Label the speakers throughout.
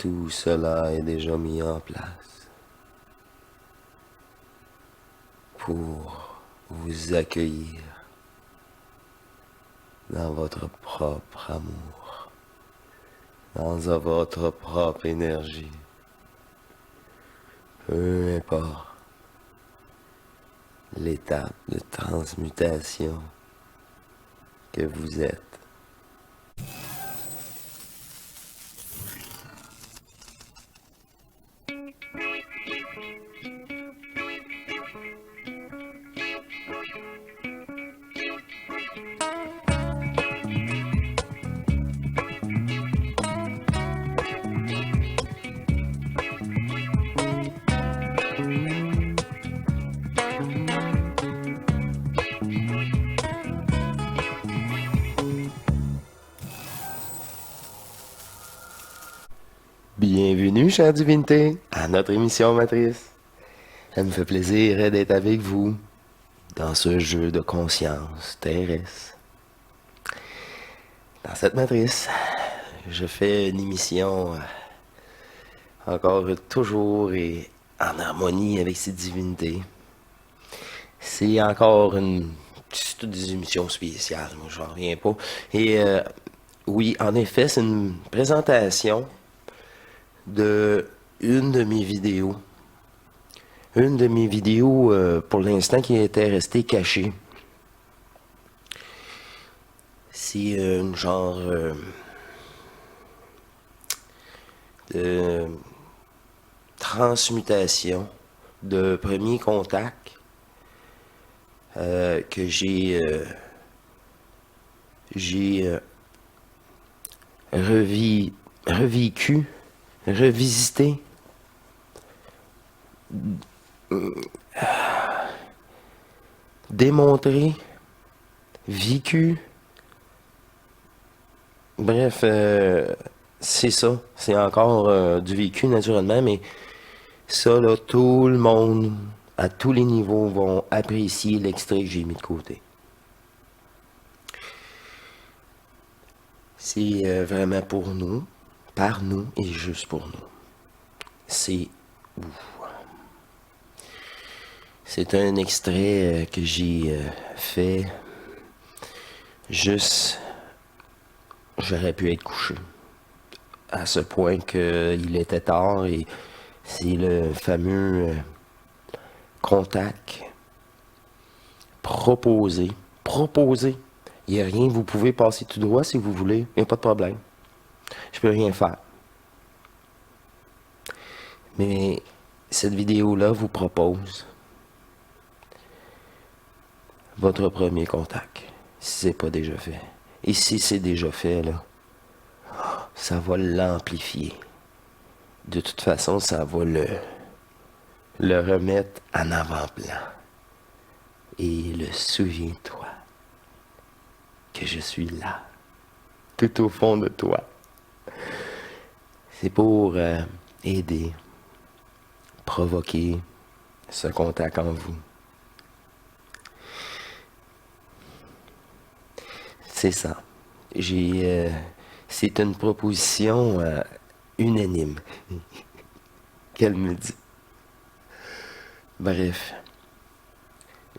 Speaker 1: Tout cela est déjà mis en place pour vous accueillir dans votre propre amour, dans votre propre énergie. Peu importe l'étape de transmutation que vous êtes. Bienvenue, chère divinité, à notre émission matrice. Ça me fait plaisir d'être avec vous dans ce jeu de conscience terrestre. Dans cette matrice, je fais une émission encore toujours et en harmonie avec ces divinités. C'est encore c'est toutes des émissions spéciales, moi j'en reviens pas. Et oui, en effet, c'est une présentation de une de mes vidéos. Une de mes vidéos, pour l'instant, qui était restée cachée. C'est une genre de transmutation de premier contact que j'ai revécu, revisité, démontré, vécu. Bref, c'est ça. C'est encore du vécu naturellement, mais ça, là, tout le monde, à tous les niveaux, vont apprécier l'extrait que j'ai mis de côté. C'est vraiment pour nous, par nous et juste pour nous. C'est C'est un extrait que j'ai fait juste. J'aurais pu être couché. À ce point qu'il était tard et c'est le fameux contact proposé. Proposé. Il n'y a rien, vous pouvez passer tout droit si vous voulez. Il n'y a pas de problème. Je peux rien faire. Mais cette vidéo-là vous propose votre premier contact, si c'est pas déjà fait. Et si c'est déjà fait, là, ça va l'amplifier. De toute façon, ça va le remettre en avant-plan. Et le souviens-toi que je suis là, tout au fond de toi. C'est pour aider, provoquer ce contact en vous. C'est ça. C'est une proposition unanime qu'elle me dit. Bref,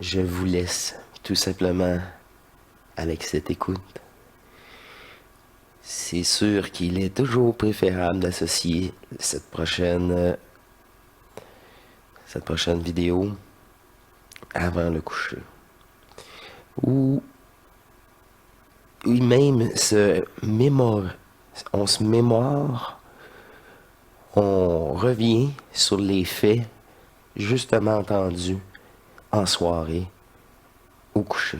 Speaker 1: je vous laisse tout simplement avec cette écoute. C'est sûr qu'il est toujours préférable d'associer cette prochaine vidéo avant le coucher. Ou même on se mémoire, on revient sur les faits justement entendus en soirée, au coucher.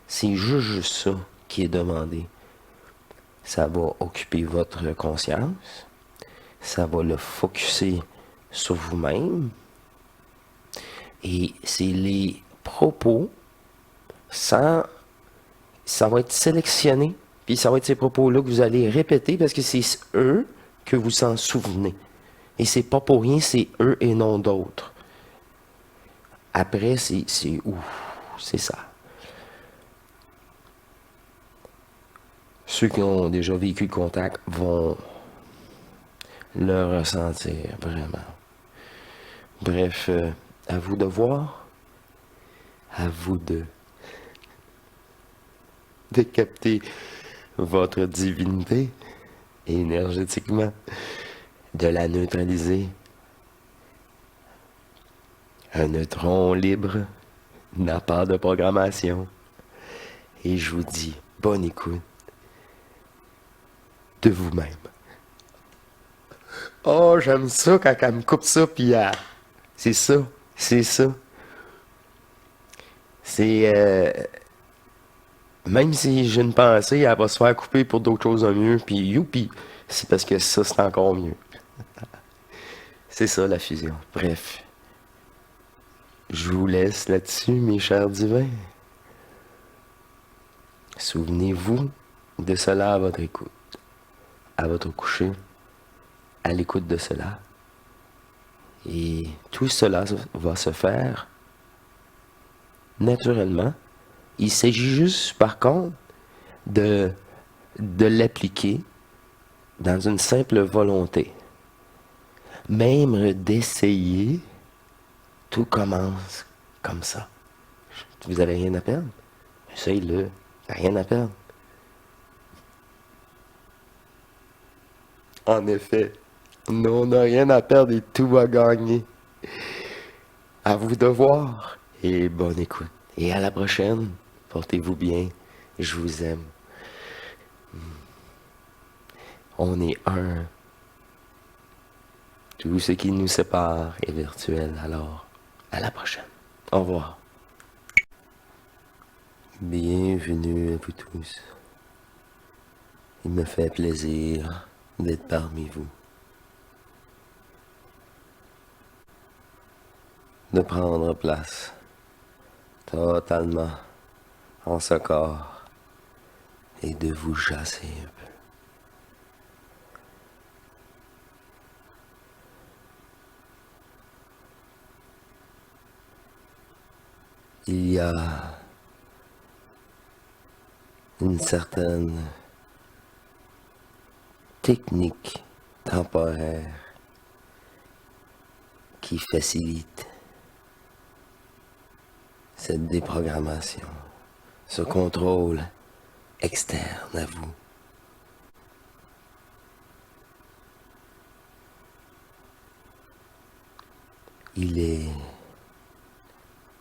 Speaker 1: C'est juste ça qui est demandé. Ça va occuper votre conscience, ça va le focusser sur vous-même, et c'est les propos ça va être sélectionné, puis ça va être ces propos-là que vous allez répéter parce que c'est eux que vous s'en souvenez. Et c'est pas pour rien, c'est eux et non d'autres. Après, c'est ça. Ceux qui ont déjà vécu le contact vont le ressentir, vraiment. Bref, à vous de voir, à vous de capter votre divinité énergétiquement, de la neutraliser. Un neutron libre n'a pas de programmation. Et je vous dis, bonne écoute de vous-même. Oh, j'aime ça quand elle me coupe ça, puis c'est ça, c'est ça. C'est... même si j'ai une pensée, elle va se faire couper pour d'autres choses de mieux, puis youpi, c'est parce que ça, c'est encore mieux. C'est ça, la fusion. Bref. Je vous laisse là-dessus, mes chers divins. Souvenez-vous de cela à votre écoute, à votre coucher, à l'écoute de cela. Et tout cela va se faire naturellement. Il s'agit juste, par contre, de l'appliquer dans une simple volonté. Même d'essayer, tout commence comme ça. Vous avez rien à perdre? Essayez-le. Rien à perdre. En effet, nous, on n'a rien à perdre et tout va gagner. À vous de voir et bonne écoute. Et à la prochaine. Portez-vous bien. Je vous aime. On est un. Tout ce qui nous sépare est virtuel. Alors, à la prochaine. Au revoir. Bienvenue à vous tous. Il me fait plaisir d'être parmi vous. De prendre place totalement en ce corps et de vous chasser un peu. Il y a une certaine technique temporaire qui facilite cette déprogrammation, ce contrôle externe à vous. Il est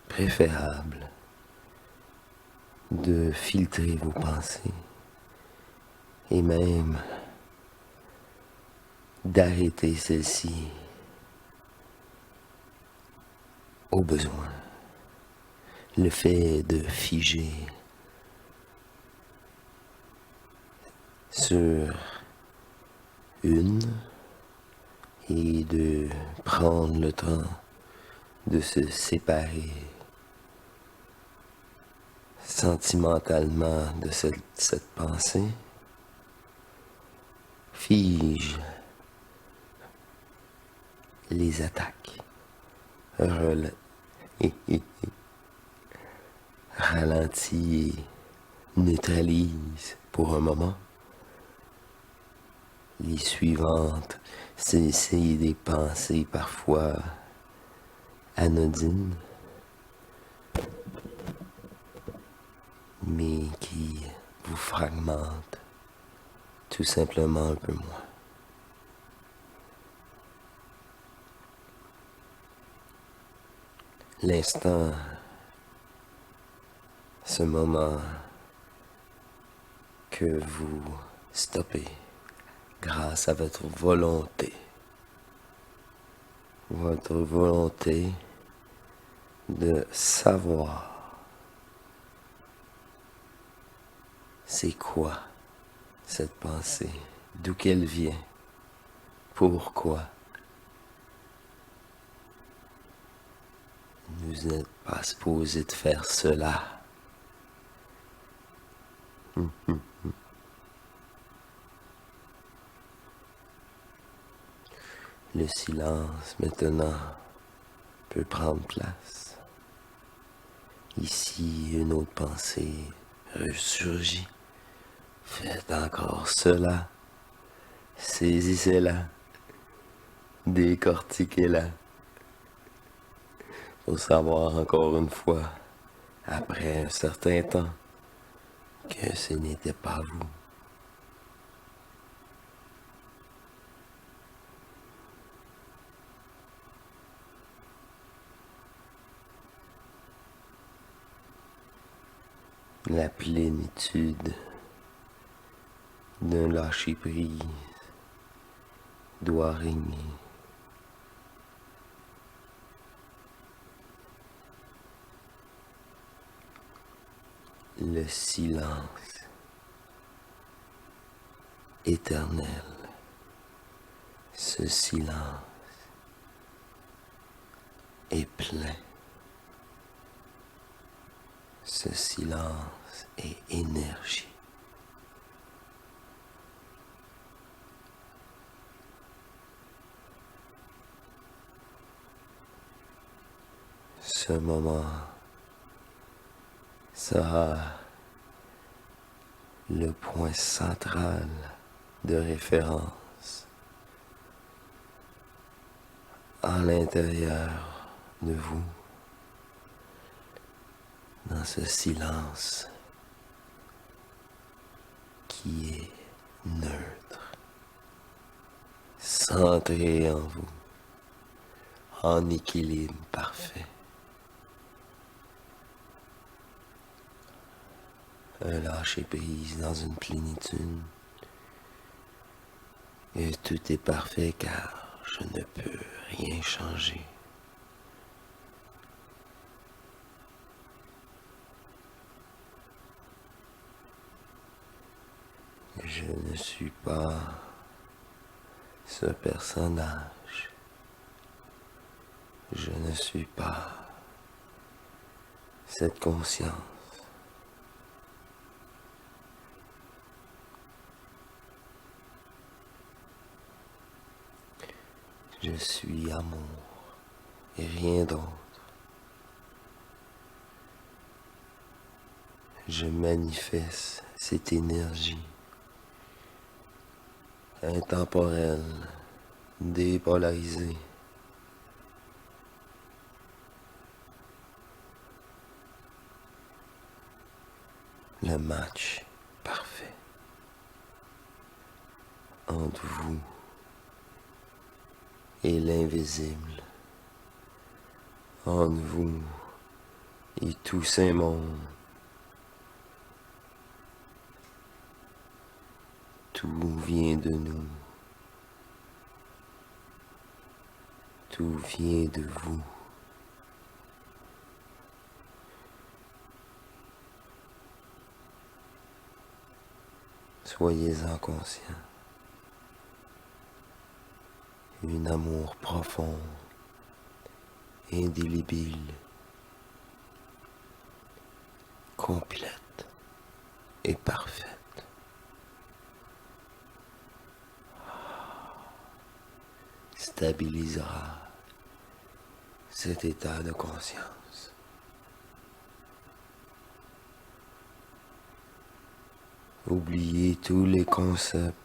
Speaker 1: préférable de filtrer vos pensées et même d'arrêter celles-ci au besoin. Le fait de figer sur une et de prendre le temps de se séparer sentimentalement de cette pensée fige les attaques, ralentit et neutralise pour un moment. Les suivantes, c'est des pensées parfois anodines, mais qui vous fragmentent tout simplement un peu moins. L'instant, ce moment que vous stoppez grâce à votre volonté de savoir c'est quoi cette pensée, d'où qu'elle vient, pourquoi. Vous n'êtes pas supposé de faire cela. Le silence maintenant peut prendre place. Ici, une autre pensée ressurgit. Faites encore cela. Saisissez-la. Décortiquez-la pour savoir encore une fois, après un certain temps, que ce n'était pas vous. La plénitude d'un lâcher-prise doit régner. Le silence éternel, ce silence est plein, ce silence est énergie. Ce moment sera le point central de référence à l'intérieur de vous, dans ce silence qui est neutre, centré en vous, en équilibre parfait. Un lâcher-prise dans une plénitude. Et tout est parfait car je ne peux rien changer. Je ne suis pas ce personnage. Je ne suis pas cette conscience. Je suis amour et rien d'autre. Je manifeste cette énergie intemporelle, dépolarisée. Le match parfait entre vous et l'invisible, entre vous et tous ces mondes. Tout vient de nous. Tout vient de vous. Soyez-en conscients. Un amour profond, indélébile, complète et parfaite. Stabilisera cet état de conscience. Oubliez tous les concepts,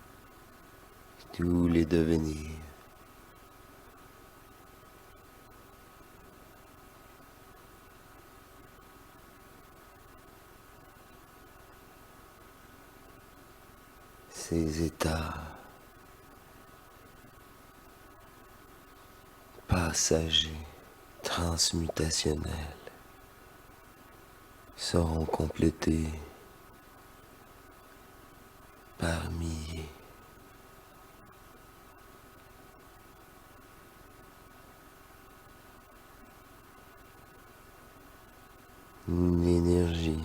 Speaker 1: tous les devenirs. Ces états passagers, transmutationnels, seront complétés par milliers. L'énergie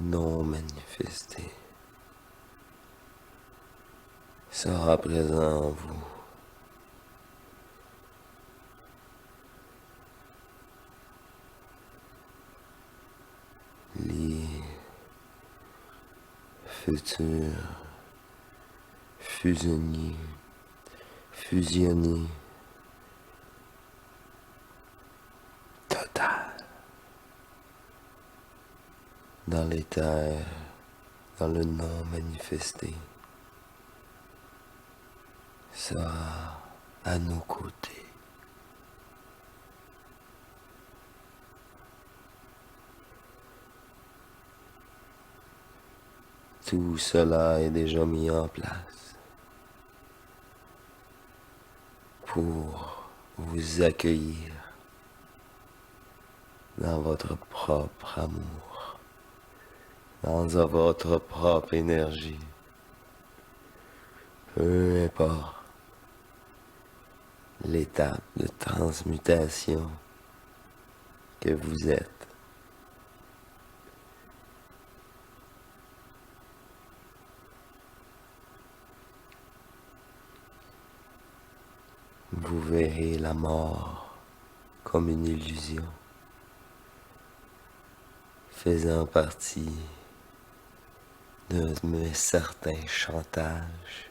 Speaker 1: non manifestée sera présent en vous. Les futurs fusionnés, total. dans l'éther, dans le non manifesté, sera à nos côtés. Tout cela est déjà mis en place pour vous accueillir dans votre propre amour, dans votre propre énergie. Peu importe l'étape de transmutation que vous êtes. Vous verrez la mort comme une illusion, faisant partie d'un certain chantage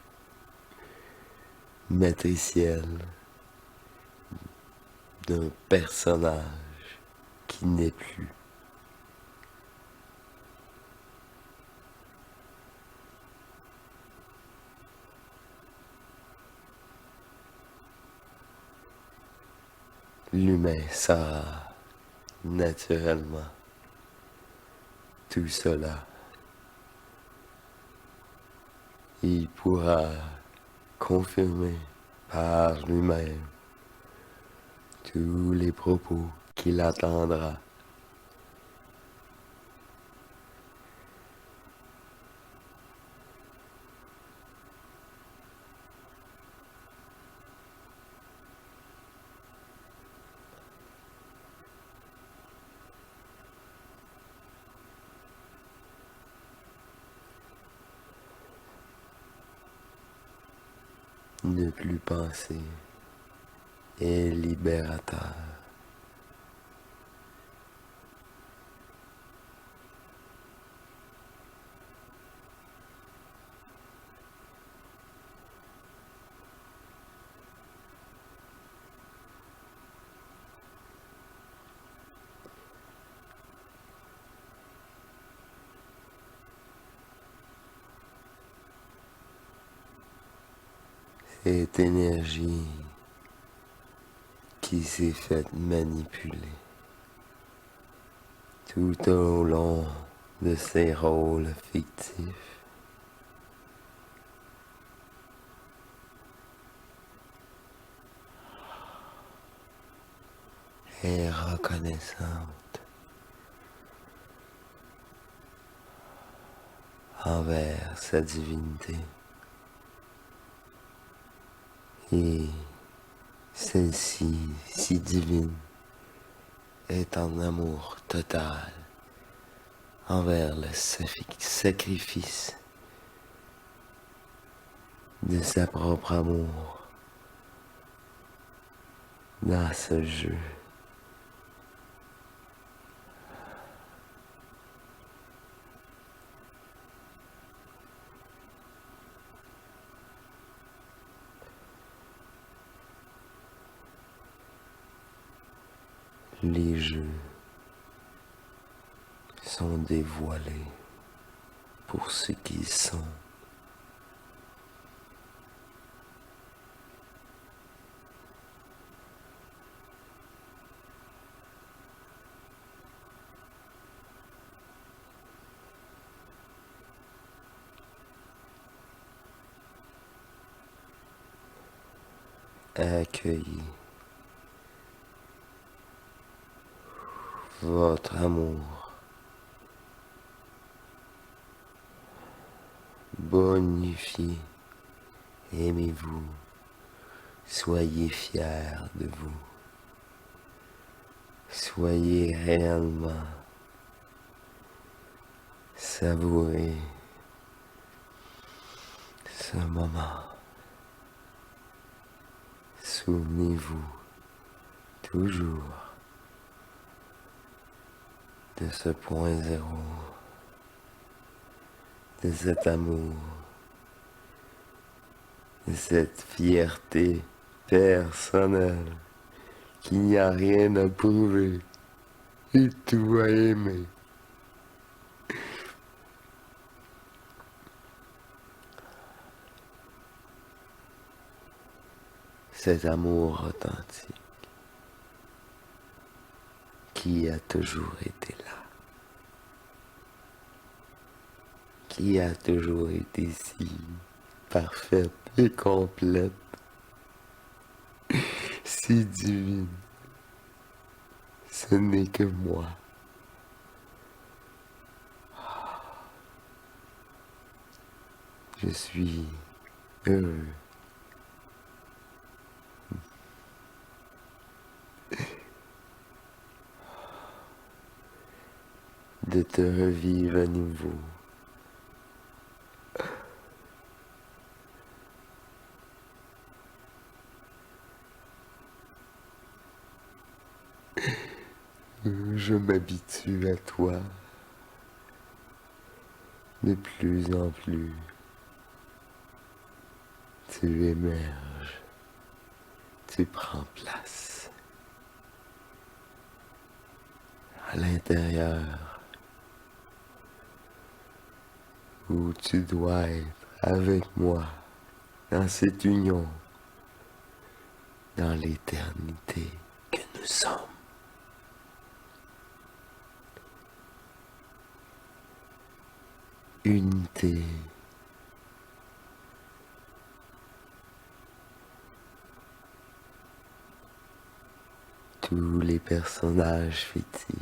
Speaker 1: matriciel d'un personnage qui n'est plus. L'humain saura naturellement tout cela. Il pourra confirmer par lui-même tous les propos qu'il attendra. Ne plus penser est libérateur. Cette énergie qui s'est faite manipuler tout au long de ces rôles fictifs est reconnaissante envers sa divinité. Et celle-ci, si divine, est en amour total envers le sacrifice de sa propre amour dans ce jeu. Les jeux sont dévoilés pour ce qu'ils sont. Accueillez votre amour, bonifiez, aimez-vous, soyez fiers de vous, soyez réellement, savourez ce moment. Souvenez-vous toujours de ce point zéro, de cet amour, de cette fierté personnelle, qu'il n'y a rien à prouver et tout à aimer. cet amour authentique qui a toujours été là, qui a toujours été si parfaite et complète, si divine. Ce n'est que moi. Je suis heureux de te revivre à nouveau. Je m'habitue à toi de plus en plus. Tu émerges, tu prends place à l'intérieur où tu dois être avec moi dans cette union, dans l'éternité que nous sommes. Unité. Tous les personnages fictifs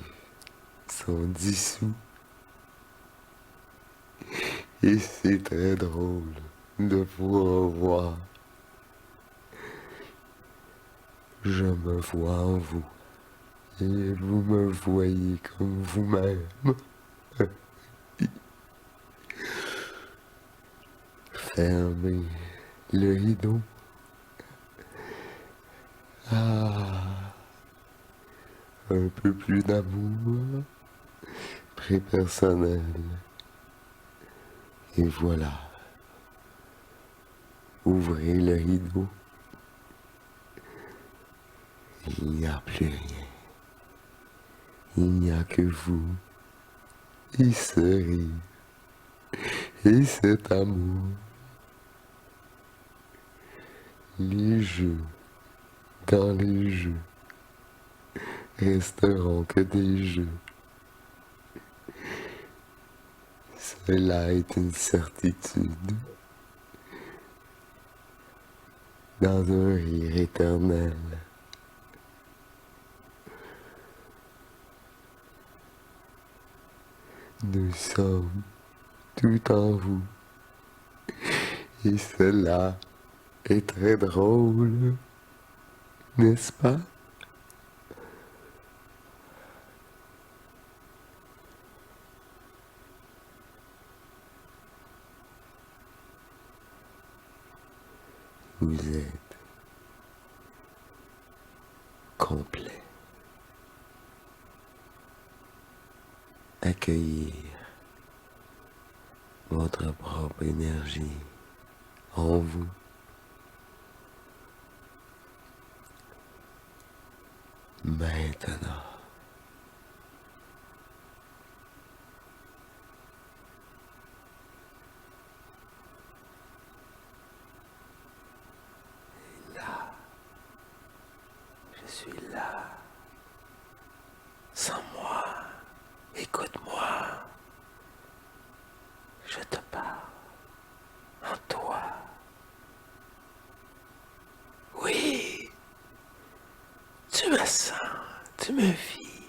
Speaker 1: sont dissous. Et c'est très drôle de vous revoir. Je me vois en vous. Et vous me voyez comme vous-même. Fermez le rideau. Ah, un peu plus d'amour, très personnel. Et voilà. Ouvrez le rideau. Il n'y a plus rien. Il n'y a que vous. Et ce rire. Et cet amour. Les jeux. Dans les jeux. Resteront que des jeux. Cela est une certitude. Dans un rire éternel. Nous sommes tout en vous. Et cela est très drôle, n'est-ce pas? Vous êtes complet. Accueillir votre propre énergie en vous. Maintenant. Là, je suis là. Sans moi, écoute-moi. Je te parle en toi. Oui, tu me sens, tu me vis.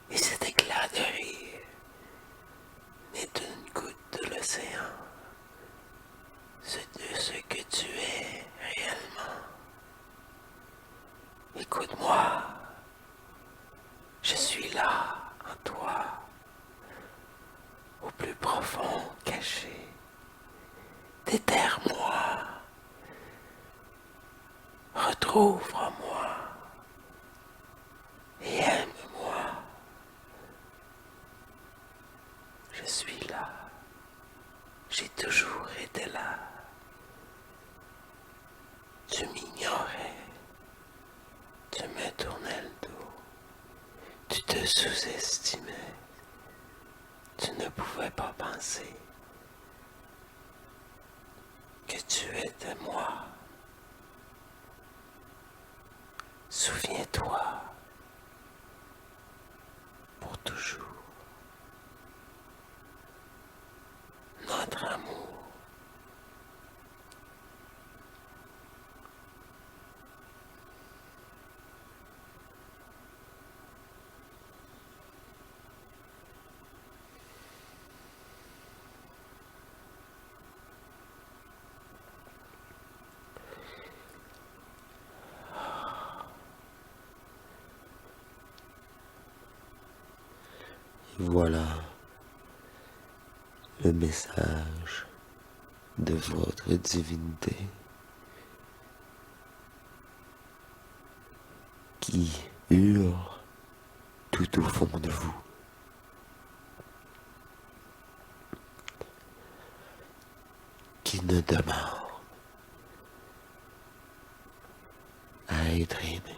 Speaker 1: Et cet éclat de rire n'est une goutte de l'océan. C'est de ce que tu es réellement. Écoute-moi, je suis là en toi, au plus profond caché. Déterre-moi, retrouve en moi et aime-moi. Je suis là, j'ai toujours été là. Tu m'ignorais, tu me tournais le dos, tu te sous-estimais, tu ne pouvais pas penser que tu étais moi. Souviens-toi, pour toujours, notre amour. Voilà le message de votre divinité qui hurle tout au fond de vous. Qui ne demande à être aimé.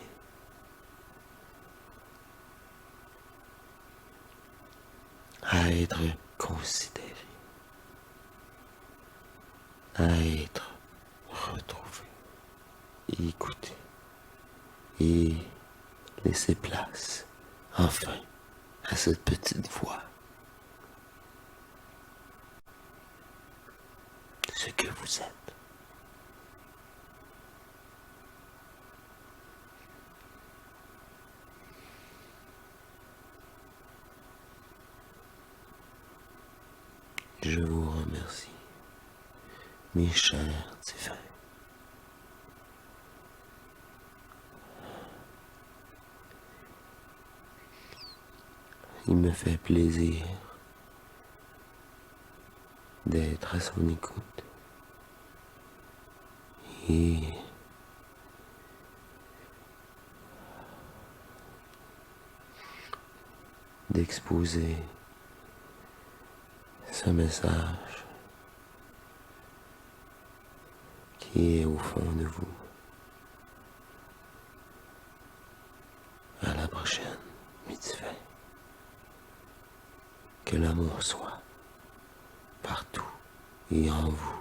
Speaker 1: À être considéré. À être retrouvé. Et écouté. Et laisser place, enfin, à cette petite voix. Ce que vous êtes. Je vous remercie, mes chers divins. Il me fait plaisir d'être à son écoute et d'exposer ce message qui est au fond de vous. À la prochaine, mes divins. Que l'amour soit partout et en vous.